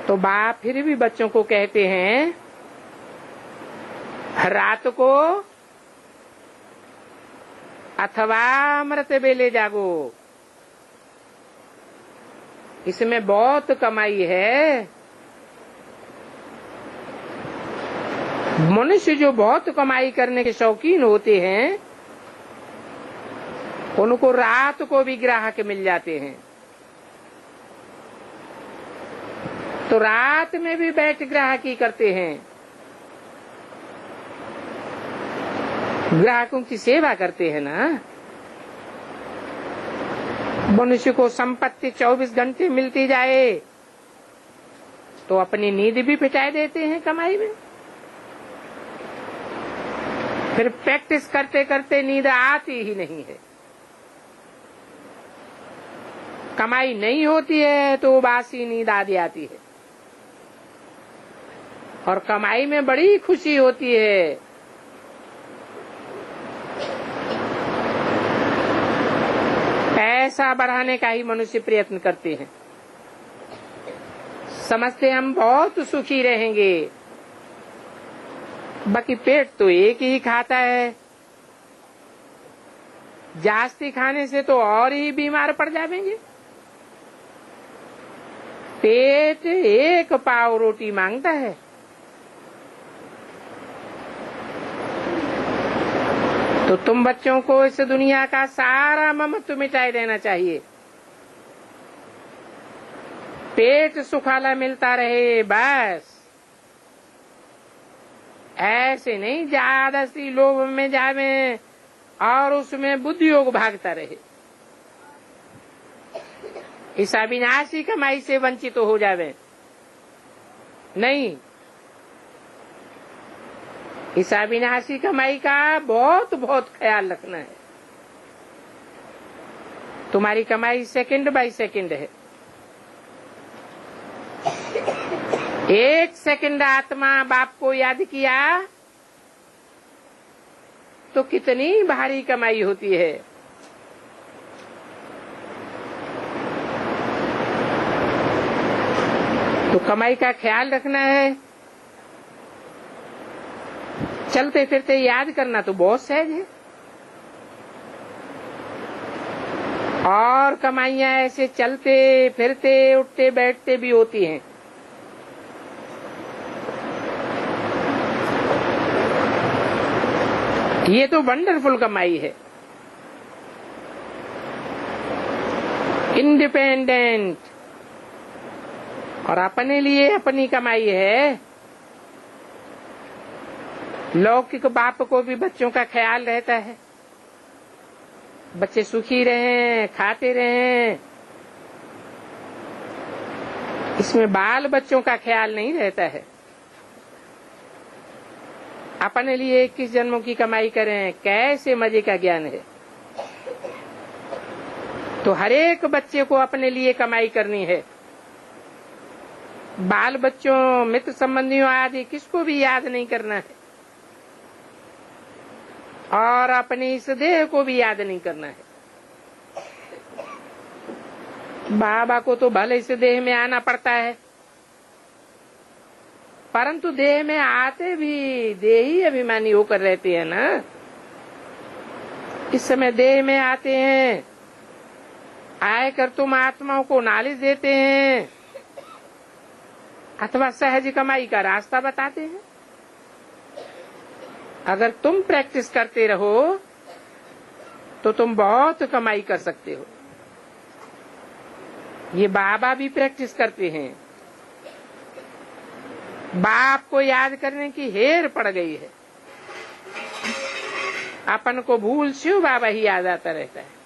तो बाप फिर भी बच्चों को कहते हैं रात को अथवा अमृत बेले जागो, इसमें बहुत कमाई है। मनुष्य जो बहुत कमाई करने के शौकीन होते हैं उनको रात को भी ग्राहक मिल जाते हैं, तो रात में भी बैठ ग्राहकी करते हैं, ग्राहकों की सेवा करते हैं ना। मनुष्य को संपत्ति 24 घंटे मिलती जाए तो अपनी नींद भी पिटा देते हैं कमाई में। फिर प्रैक्टिस करते करते नींद आती ही नहीं है। कमाई नहीं होती है तो बासी नींद आती है, और कमाई में बड़ी खुशी होती है। पैसा बढ़ाने का ही मनुष्य प्रयत्न करते हैं, समझते हम बहुत सुखी रहेंगे, बाकी पेट तो एक ही खाता है। जास्ती खाने से तो और ही बीमार पड़ जाएंगे। पेट एक पाव रोटी मांगता है, तो तुम बच्चों को इस दुनिया का सारा ममत्व मिटाई देना चाहिए। पेट सुखाला मिलता रहे बस, ऐसे नहीं जबरदस्ती लोभ में जावे और उसमें बुद्धि योग भागता रहे। इस अविनाशी कमाई से वंचित हो जावे नहीं, इस अविनाशी कमाई का बहुत बहुत ख्याल रखना है। तुम्हारी कमाई सेकंड बाय सेकंड है। एक सेकंड आत्मा बाप को याद किया तो कितनी भारी कमाई होती है। तो कमाई का ख्याल रखना है। चलते फिरते याद करना तो बहुत सहज है, और कमाइयां ऐसे चलते फिरते उठते बैठते भी होती हैं। ये तो वंडरफुल कमाई है। इंडिपेंडेंट, और अपने लिए अपनी कमाई है। लौकिक बाप को भी बच्चों का ख्याल रहता है, बच्चे सुखी रहें, खाते रहें। इसमें बाल बच्चों का ख्याल नहीं रहता है। अपने लिए 21 जन्मों की कमाई करें, कैसे मजे का ज्ञान है। तो हर एक बच्चे को अपने लिए कमाई करनी है। बाल बच्चों, मित्र संबंधियों आदि किसको भी याद नहीं करना है, और अपनी इस देह को भी याद नहीं करना है। बाबा को तो भले इस देह में आना पड़ता है, परंतु देह में आते भी देही अभिमानी होकर रहते हैं ना। इस समय देह में आते हैं, आकर तुम आत्माओं को नॉलेज देते हैं अथवा सहज कमाई का रास्ता बताते हैं। अगर तुम प्रैक्टिस करते रहो तो तुम बहुत कमाई कर सकते हो। ये बाबा भी प्रैक्टिस करते हैं। बाप को याद करने की हेर पड़ गई है। अपन को भूल शिव बाबा ही याद आता रहता है।